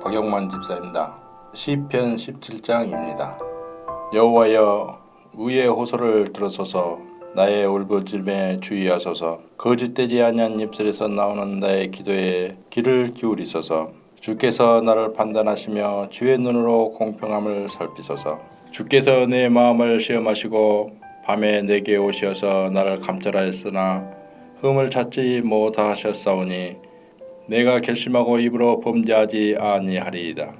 박영만 집사입니다. 시편 17장입니다. 여호와여, 의의 호소를 들으소서. 나의 울부짖음에 주의하소서. 거짓되지 아니한 입술에서 나오는 나의 기도에 귀를 기울이소서. 주께서 나를 판단하시며 주의 눈으로 공평함을 살피소서. 주께서 내 마음을 시험하시고 밤에 내게 오시어서 나를 감찰하였으나 흠을 찾지 못하셨사오니 내가 결심하고 입으로 범죄하지 아니하리이다.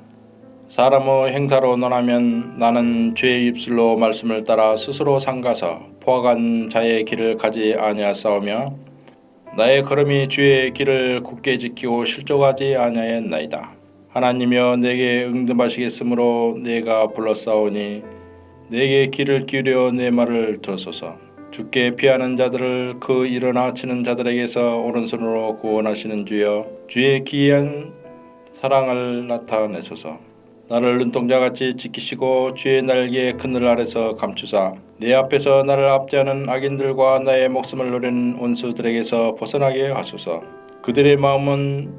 사람의 행사로 논하면 나는 죄의 입술로 말씀을 따라 스스로 삼가서 포악한 자의 길을 가지 아니하사오며 나의 걸음이 주의 길을 굳게 지키고 실족하지 아니하였나이다. 하나님이여, 내게 응답하시겠으므로 내가 불렀사오니 내게 귀를 기울여 내 말을 들으소서. 주께 피하는 자들을 그 일어나 치는 자들에게서 오른손으로 구원하시는 주여, 주의 기이한 사랑을 나타내소서. 나를 눈동자같이 지키시고 주의 날개 그늘 아래서 감추사 내 앞에서 나를 압제하는 악인들과 나의 목숨을 노리는 원수들에게서 벗어나게 하소서. 그들의 마음은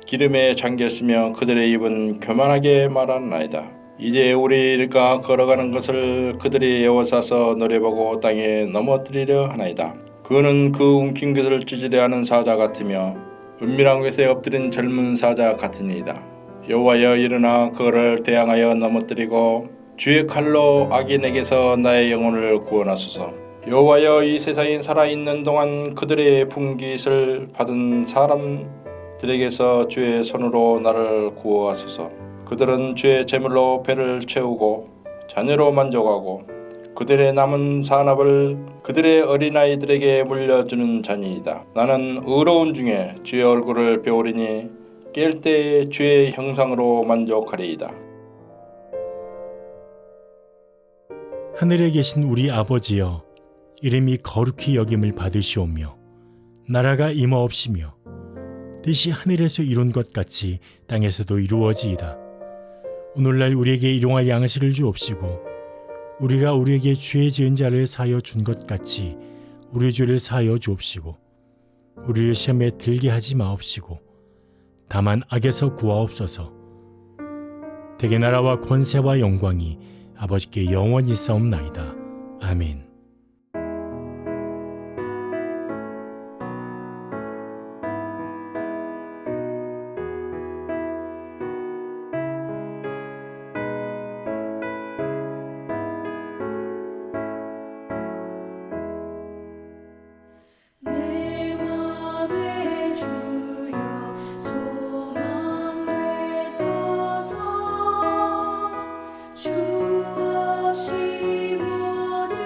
기름에 잠겼으며 그들의 입은 교만하게 말하나이다. 이제 우리가 걸어가는 것을 그들이 에워싸서 노려보고 땅에 넘어뜨리려 하나이다. 그는 그 움킨 것을 찢으려 하는 사자 같으며 은밀한 곳에 엎드린 젊은 사자 같으니이다. 여호와여, 일어나 그를 대항하여 넘어뜨리고 주의 칼로 악인에게서 나의 영혼을 구원하소서. 여호와여, 이 세상에 살아있는 동안 그들의 분깃을 받은 사람들에게서 주의 손으로 나를 구원하소서. 그들은 주의 제물로 배를 채우고 자녀로 만족하고 그들의 남은 산업을 그들의 어린아이들에게 물려주는 자니이다. 나는 의로운 중에 주의 얼굴을 배우리니 깰 때에 주의 형상으로 만족하리이다. 하늘에 계신 우리 아버지여, 이름이 거룩히 여김을 받으시오며 나라가 임하옵시며 뜻이 하늘에서 이룬 것 같이 땅에서도 이루어지이다. 오늘날 우리에게 일용할 양식을 주옵시고 우리가 우리에게 죄 지은 자를 사하여 준 것 같이 우리 죄를 사하여 주옵시고 우리를 시험에 들게 하지 마옵시고 다만 악에서 구하옵소서. 대개 나라와 권세와 영광이 아버지께 영원히 있사옵나이다. 아멘. 주 없이 모든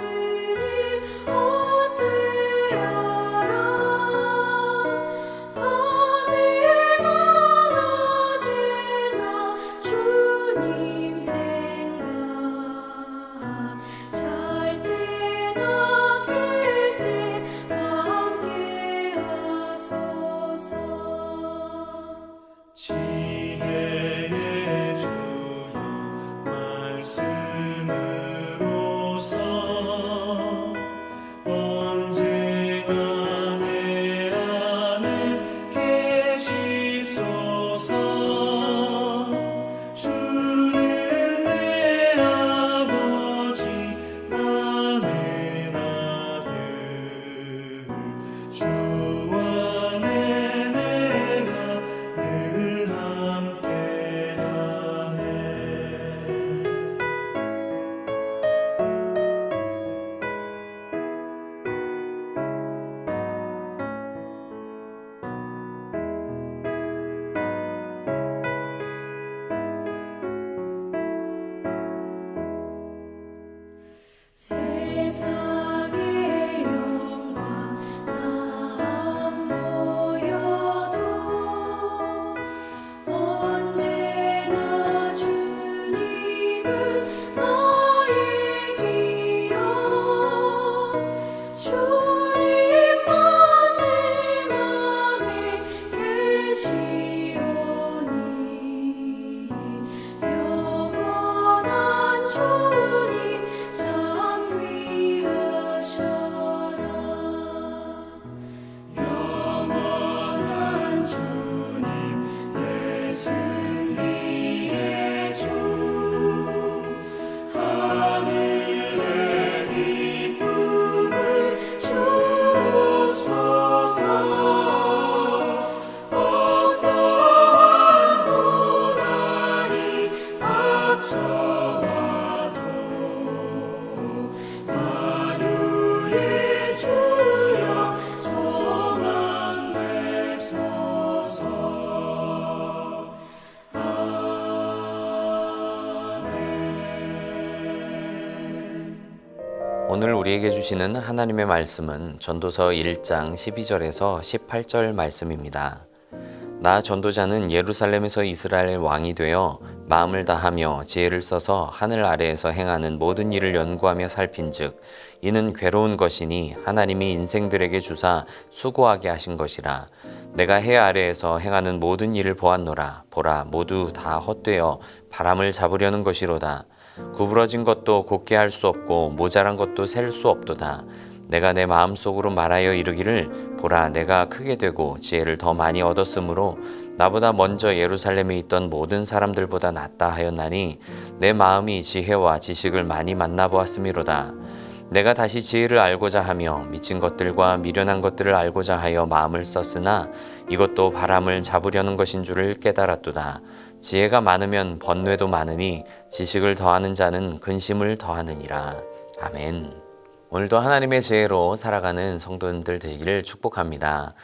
오늘 우리에게 주시는 하나님의 말씀은 전도서 1장 12절에서 18절 말씀입니다. 나 전도자는 예루살렘에서 이스라엘 왕이 되어 마음을 다하며 지혜를 써서 하늘 아래에서 행하는 모든 일을 연구하며 살핀즉 이는 괴로운 것이니 하나님이 인생들에게 주사 수고하게 하신 것이라. 내가 해 아래에서 행하는 모든 일을 보았노라. 보라, 모두 다 헛되어 바람을 잡으려는 것이로다. 구부러진 것도 곧게 할 수 없고 모자란 것도 셀 수 없도다. 내가 내 마음속으로 말하여 이르기를 보라, 내가 크게 되고 지혜를 더 많이 얻었으므로 나보다 먼저 예루살렘에 있던 모든 사람들보다 낫다 하였나니 내 마음이 지혜와 지식을 많이 만나보았음이로다. 내가 다시 지혜를 알고자 하며 미친 것들과 미련한 것들을 알고자 하여 마음을 썼으나 이것도 바람을 잡으려는 것인 줄을 깨달았도다. 지혜가 많으면 번뇌도 많으니 지식을 더하는 자는 근심을 더하느니라. 아멘. 오늘도 하나님의 지혜로 살아가는 성도님들 되기를 축복합니다.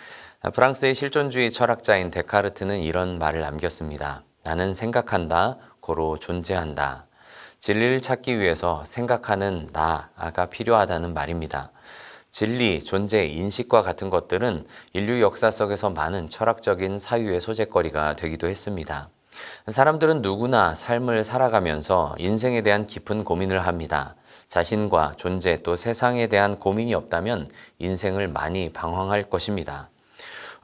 프랑스의 실존주의 철학자인 데카르트는 이런 말을 남겼습니다. 나는 생각한다, 고로 존재한다. 진리를 찾기 위해서 생각하는 나가 필요하다는 말입니다. 진리, 존재, 인식과 같은 것들은 인류 역사 속에서 많은 철학적인 사유의 소재거리가 되기도 했습니다. 사람들은 누구나 삶을 살아가면서 인생에 대한 깊은 고민을 합니다. 자신과 존재 또 세상에 대한 고민이 없다면 인생을 많이 방황할 것입니다.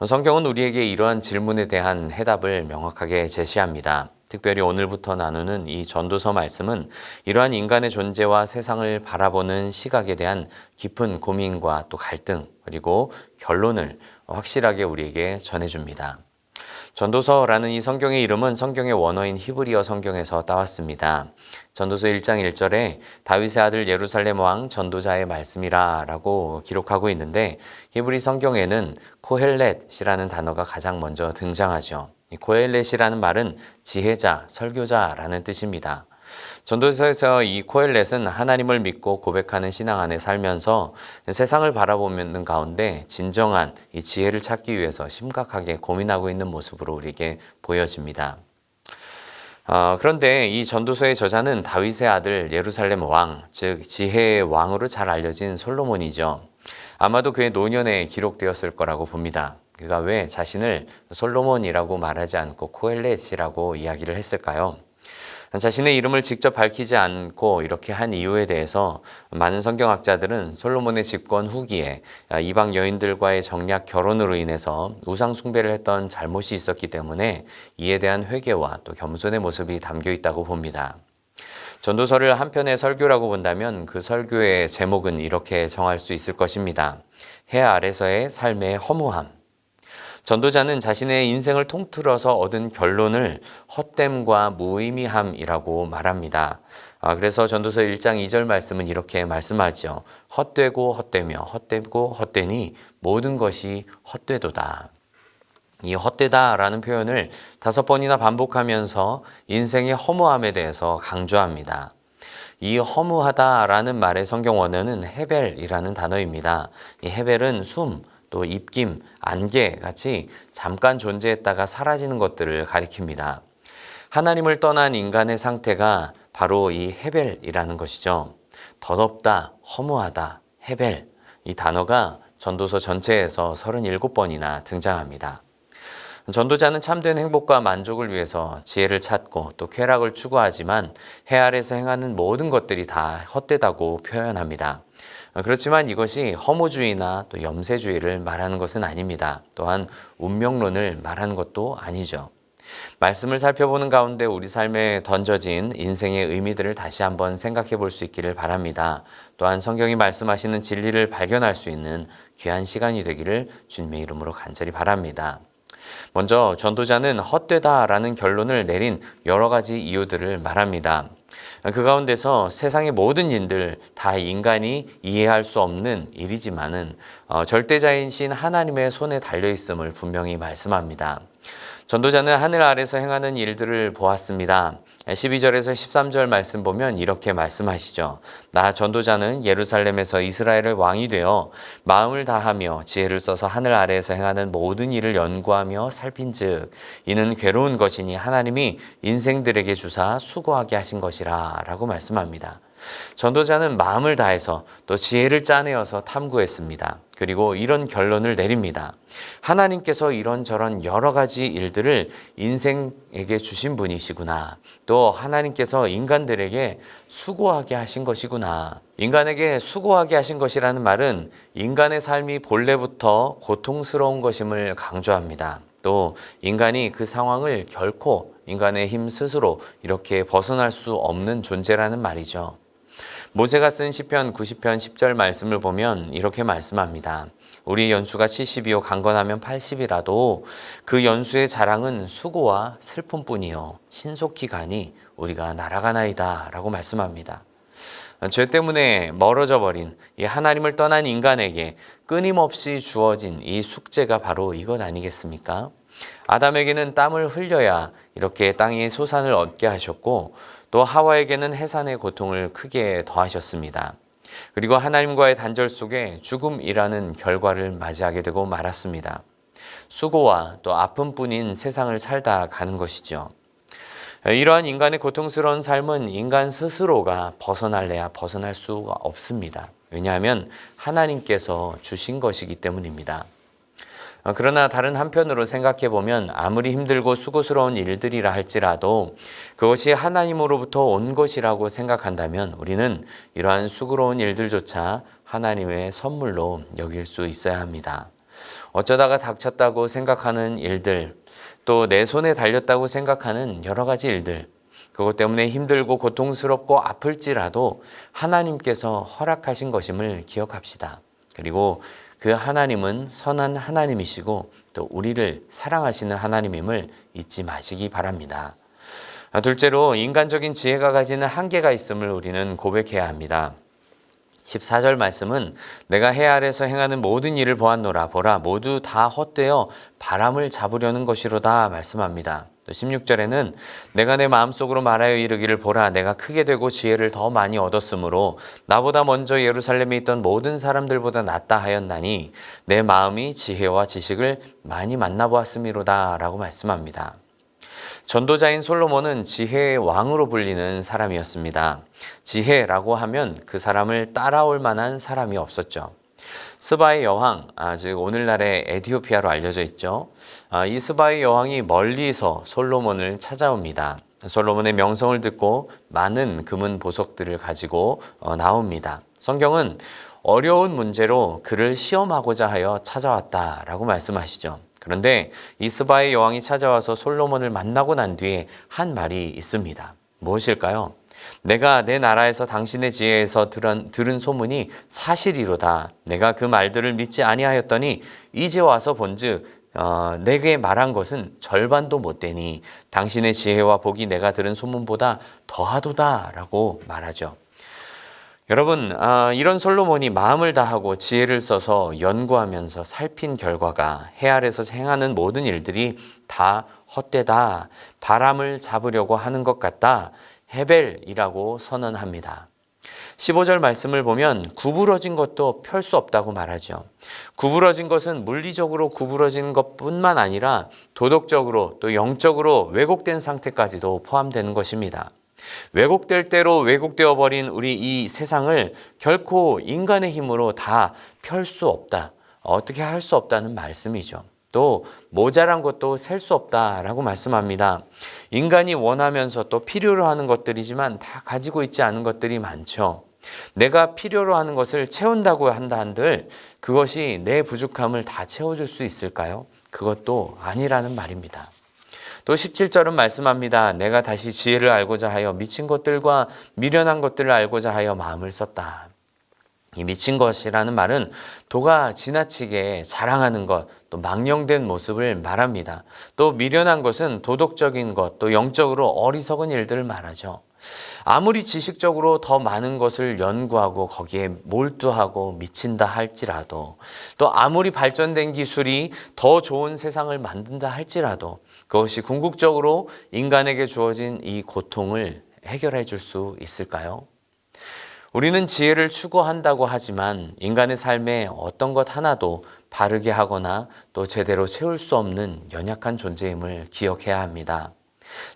성경은 우리에게 이러한 질문에 대한 해답을 명확하게 제시합니다. 특별히 오늘부터 나누는 이 전도서 말씀은 이러한 인간의 존재와 세상을 바라보는 시각에 대한 깊은 고민과 또 갈등 그리고 결론을 확실하게 우리에게 전해줍니다. 전도서라는 이 성경의 이름은 성경의 원어인 히브리어 성경에서 따왔습니다. 전도서 1장 1절에 다윗의 아들 예루살렘 왕 전도자의 말씀이라 라고 기록하고 있는데 히브리 성경에는 코헬렛이라는 단어가 가장 먼저 등장하죠. 이 코헬렛이라는 말은 지혜자, 설교자라는 뜻입니다. 전도서에서 이 코헬렛은 하나님을 믿고 고백하는 신앙 안에 살면서 세상을 바라보는 가운데 진정한 이 지혜를 찾기 위해서 심각하게 고민하고 있는 모습으로 우리에게 보여집니다. 그런데 이 전도서의 저자는 다윗의 아들 예루살렘 왕, 즉 지혜의 왕으로 잘 알려진 솔로몬이죠. 아마도 그의 노년에 기록되었을 거라고 봅니다. 그가 왜 자신을 솔로몬이라고 말하지 않고 코헬렛이라고 이야기를 했을까요? 자신의 이름을 직접 밝히지 않고 이렇게 한 이유에 대해서 많은 성경학자들은 솔로몬의 집권 후기에 이방 여인들과의 정략 결혼으로 인해서 우상 숭배를 했던 잘못이 있었기 때문에 이에 대한 회개와 또 겸손의 모습이 담겨 있다고 봅니다. 전도서를 한편의 설교라고 본다면 그 설교의 제목은 이렇게 정할 수 있을 것입니다. 해 아래서의 삶의 허무함. 전도자는 자신의 인생을 통틀어서 얻은 결론을 헛됨과 무의미함이라고 말합니다. 그래서 전도서 1장 2절 말씀은 이렇게 말씀하죠. 헛되고 헛되며 헛되고 헛되니 모든 것이 헛되도다. 이 헛되다라는 표현을 5번이나 반복하면서 인생의 허무함에 대해서 강조합니다. 이 허무하다라는 말의 성경 원어는 헤벨이라는 단어입니다. 이 헤벨은 숨, 또 입김, 안개 같이 잠깐 존재했다가 사라지는 것들을 가리킵니다. 하나님을 떠난 인간의 상태가 바로 이 헤벨이라는 것이죠. 더덥다, 허무하다, 헤벨. 이 단어가 전도서 전체에서 37번이나 등장합니다. 전도자는 참된 행복과 만족을 위해서 지혜를 찾고 또 쾌락을 추구하지만 해 아래서 행하는 모든 것들이 다 헛되다고 표현합니다. 그렇지만 이것이 허무주의나 또 염세주의를 말하는 것은 아닙니다. 또한 운명론을 말하는 것도 아니죠. 말씀을 살펴보는 가운데 우리 삶에 던져진 인생의 의미들을 다시 한번 생각해 볼 수 있기를 바랍니다. 또한 성경이 말씀하시는 진리를 발견할 수 있는 귀한 시간이 되기를 주님의 이름으로 간절히 바랍니다. 먼저 전도자는 헛되다라는 결론을 내린 여러 가지 이유들을 말합니다. 그 가운데서 세상의 모든 일들 다 인간이 이해할 수 없는 일이지만은 절대자이신 하나님의 손에 달려 있음을 분명히 말씀합니다. 전도자는 하늘 아래서 행하는 일들을 보았습니다. 12절에서 13절 말씀 보면 이렇게 말씀하시죠. 나 전도자는 예루살렘에서 이스라엘의 왕이 되어 마음을 다하며 지혜를 써서 하늘 아래에서 행하는 모든 일을 연구하며 살핀즉 이는 괴로운 것이니 하나님이 인생들에게 주사 수고하게 하신 것이라 라고 말씀합니다. 전도자는 마음을 다해서 또 지혜를 짜내어서 탐구했습니다. 그리고 이런 결론을 내립니다. 하나님께서 이런저런 여러 가지 일들을 인생에게 주신 분이시구나. 또 하나님께서 인간들에게 수고하게 하신 것이구나. 인간에게 수고하게 하신 것이라는 말은 인간의 삶이 본래부터 고통스러운 것임을 강조합니다. 또 인간이 그 상황을 결코 인간의 힘 스스로 이렇게 벗어날 수 없는 존재라는 말이죠. 모세가 쓴 시편 90편 10절 말씀을 보면 이렇게 말씀합니다. 우리 연수가 70이요 강건하면 80이라도 그 연수의 자랑은 수고와 슬픔뿐이요 신속히 가니 우리가 날아가나이다 라고 말씀합니다. 죄 때문에 멀어져 버린 이 하나님을 떠난 인간에게 끊임없이 주어진 이 숙제가 바로 이것 아니겠습니까? 아담에게는 땀을 흘려야 이렇게 땅의 소산을 얻게 하셨고 또 하와에게는 해산의 고통을 크게 더하셨습니다. 그리고 하나님과의 단절 속에 죽음이라는 결과를 맞이하게 되고 말았습니다. 수고와 또 아픔뿐인 세상을 살다 가는 것이죠. 이러한 인간의 고통스러운 삶은 인간 스스로가 벗어날래야 벗어날 수가 없습니다. 왜냐하면 하나님께서 주신 것이기 때문입니다. 그러나 다른 한편으로 생각해 보면 아무리 힘들고 수고스러운 일들이라 할지라도 그것이 하나님으로부터 온 것이라고 생각한다면 우리는 이러한 수고로운 일들조차 하나님의 선물로 여길 수 있어야 합니다. 어쩌다가 닥쳤다고 생각하는 일들, 또 내 손에 달렸다고 생각하는 여러 가지 일들, 그것 때문에 힘들고 고통스럽고 아플지라도 하나님께서 허락하신 것임을 기억합시다. 그리고 그 하나님은 선한 하나님이시고 또 우리를 사랑하시는 하나님임을 잊지 마시기 바랍니다. 둘째로 인간적인 지혜가 가지는 한계가 있음을 우리는 고백해야 합니다. 14절 말씀은 내가 해 아래서 행하는 모든 일을 보았노라 보라 모두 다 헛되어 바람을 잡으려는 것이로다 말씀합니다. 또 16절에는 내가 내 마음속으로 말하여 이르기를 보라 내가 크게 되고 지혜를 더 많이 얻었으므로 나보다 먼저 예루살렘에 있던 모든 사람들보다 낫다 하였나니 내 마음이 지혜와 지식을 많이 만나보았음이로다 라고 말씀합니다. 전도자인 솔로몬은 지혜의 왕으로 불리는 사람이었습니다. 지혜라고 하면 그 사람을 따라올 만한 사람이 없었죠. 스바의 여왕, 즉 오늘날의 에티오피아로 알려져 있죠. 이 스바의 여왕이 멀리서 솔로몬을 찾아옵니다. 솔로몬의 명성을 듣고 많은 금은 보석들을 가지고 나옵니다. 성경은 어려운 문제로 그를 시험하고자 하여 찾아왔다라고 말씀하시죠. 그런데 이 스바의 여왕이 찾아와서 솔로몬을 만나고 난 뒤에 한 말이 있습니다. 무엇일까요? 내가 내 나라에서 당신의 지혜에서 들은 소문이 사실이로다. 내가 그 말들을 믿지 아니하였더니 이제 와서 본즉 내게 말한 것은 절반도 못 되니 당신의 지혜와 복이 내가 들은 소문보다 더하도다 라고 말하죠. 여러분, 이런 솔로몬이 마음을 다하고 지혜를 써서 연구하면서 살핀 결과가 해 아래서 행하는 모든 일들이 다 헛되다, 바람을 잡으려고 하는 것 같다, 헤벨이라고 선언합니다. 15절 말씀을 보면 구부러진 것도 펼 수 없다고 말하죠. 구부러진 것은 물리적으로 구부러진 것뿐만 아니라 도덕적으로 또 영적으로 왜곡된 상태까지도 포함되는 것입니다. 왜곡될 대로 왜곡되어 버린 우리 이 세상을 결코 인간의 힘으로 다 펼 수 없다. 어떻게 할 수 없다는 말씀이죠. 또 모자란 것도 셀 수 없다라고 말씀합니다. 인간이 원하면서 또 필요로 하는 것들이지만 다 가지고 있지 않은 것들이 많죠. 내가 필요로 하는 것을 채운다고 한다 한들 그것이 내 부족함을 다 채워줄 수 있을까요? 그것도 아니라는 말입니다. 또 17절은 말씀합니다. 내가 다시 지혜를 알고자 하여 미친 것들과 미련한 것들을 알고자 하여 마음을 썼다. 이 미친 것이라는 말은 도가 지나치게 자랑하는 것, 또 망령된 모습을 말합니다. 또 미련한 것은 도덕적인 것, 또 영적으로 어리석은 일들을 말하죠. 아무리 지식적으로 더 많은 것을 연구하고 거기에 몰두하고 미친다 할지라도 또 아무리 발전된 기술이 더 좋은 세상을 만든다 할지라도 그것이 궁극적으로 인간에게 주어진 이 고통을 해결해 줄 수 있을까요? 우리는 지혜를 추구한다고 하지만 인간의 삶에 어떤 것 하나도 바르게 하거나 또 제대로 채울 수 없는 연약한 존재임을 기억해야 합니다.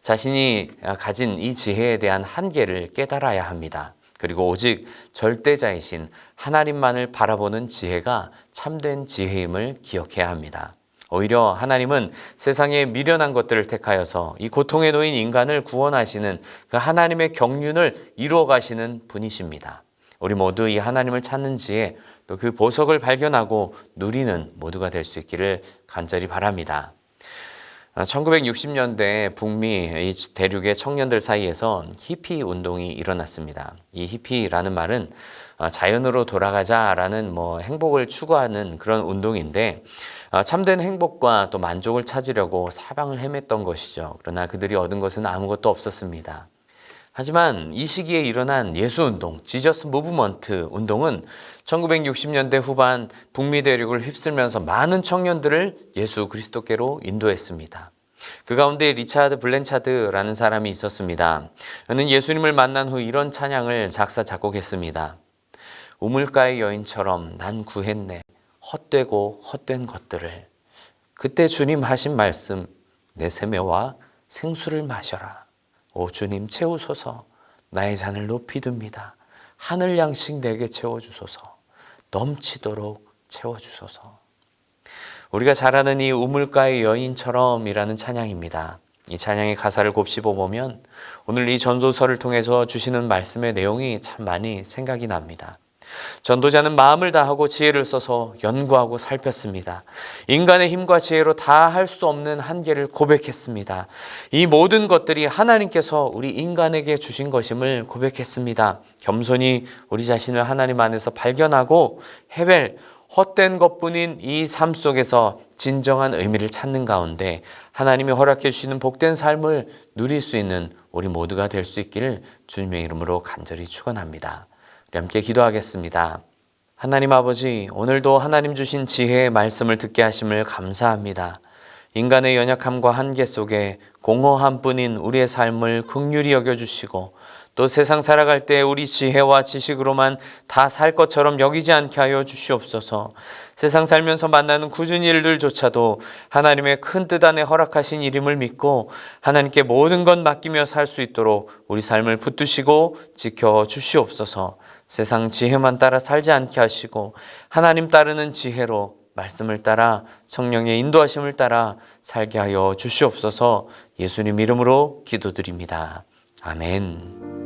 자신이 가진 이 지혜에 대한 한계를 깨달아야 합니다. 그리고 오직 절대자이신 하나님만을 바라보는 지혜가 참된 지혜임을 기억해야 합니다. 오히려 하나님은 세상에 미련한 것들을 택하여서 이 고통에 놓인 인간을 구원하시는 그 하나님의 경륜을 이루어 가시는 분이십니다. 우리 모두 이 하나님을 찾는 지혜, 또 그 보석을 발견하고 누리는 모두가 될 수 있기를 간절히 바랍니다. 1960년대 북미 대륙의 청년들 사이에서 히피 운동이 일어났습니다. 이 히피라는 말은 자연으로 돌아가자라는 행복을 추구하는 그런 운동인데, 참된 행복과 또 만족을 찾으려고 사방을 헤맸던 것이죠. 그러나 그들이 얻은 것은 아무것도 없었습니다. 하지만 이 시기에 일어난 예수운동, 지저스 무브먼트 운동은 1960년대 후반 북미 대륙을 휩쓸면서 많은 청년들을 예수 그리스도께로 인도했습니다. 그 가운데 리차드 블렌차드라는 사람이 있었습니다. 그는 예수님을 만난 후 이런 찬양을 작사 작곡했습니다. 우물가의 여인처럼 난 구했네 헛되고 헛된 것들을. 그때 주님 하신 말씀, 내 세매와 생수를 마셔라. 오 주님 채우소서. 나의 잔을 높이 듭니다. 하늘 양식 내게 채워주소서. 넘치도록 채워주소서. 우리가 잘 아는 이 우물가의 여인처럼이라는 찬양입니다. 이 찬양의 가사를 곱씹어 보면 오늘 이 전도서를 통해서 주시는 말씀의 내용이 참 많이 생각이 납니다. 전도자는 마음을 다하고 지혜를 써서 연구하고 살폈습니다. 인간의 힘과 지혜로 다 할 수 없는 한계를 고백했습니다. 이 모든 것들이 하나님께서 우리 인간에게 주신 것임을 고백했습니다. 겸손히 우리 자신을 하나님 안에서 발견하고 헤벨, 헛된 것뿐인 이 삶 속에서 진정한 의미를 찾는 가운데 하나님이 허락해 주시는 복된 삶을 누릴 수 있는 우리 모두가 될 수 있기를 주님의 이름으로 간절히 축원합니다. 우리 함께 기도하겠습니다. 하나님 아버지, 오늘도 하나님 주신 지혜의 말씀을 듣게 하심을 감사합니다. 인간의 연약함과 한계 속에 공허한 뿐인 우리의 삶을 긍휼히 여겨주시고 또 세상 살아갈 때 우리 지혜와 지식으로만 다 살 것처럼 여기지 않게 하여 주시옵소서. 세상 살면서 만나는 굳은 일들조차도 하나님의 큰 뜻 안에 허락하신 일임을 믿고 하나님께 모든 것 맡기며 살 수 있도록 우리 삶을 붙드시고 지켜 주시옵소서. 세상 지혜만 따라 살지 않게 하시고 하나님 따르는 지혜로 말씀을 따라 성령의 인도하심을 따라 살게 하여 주시옵소서. 예수님 이름으로 기도드립니다. 아멘.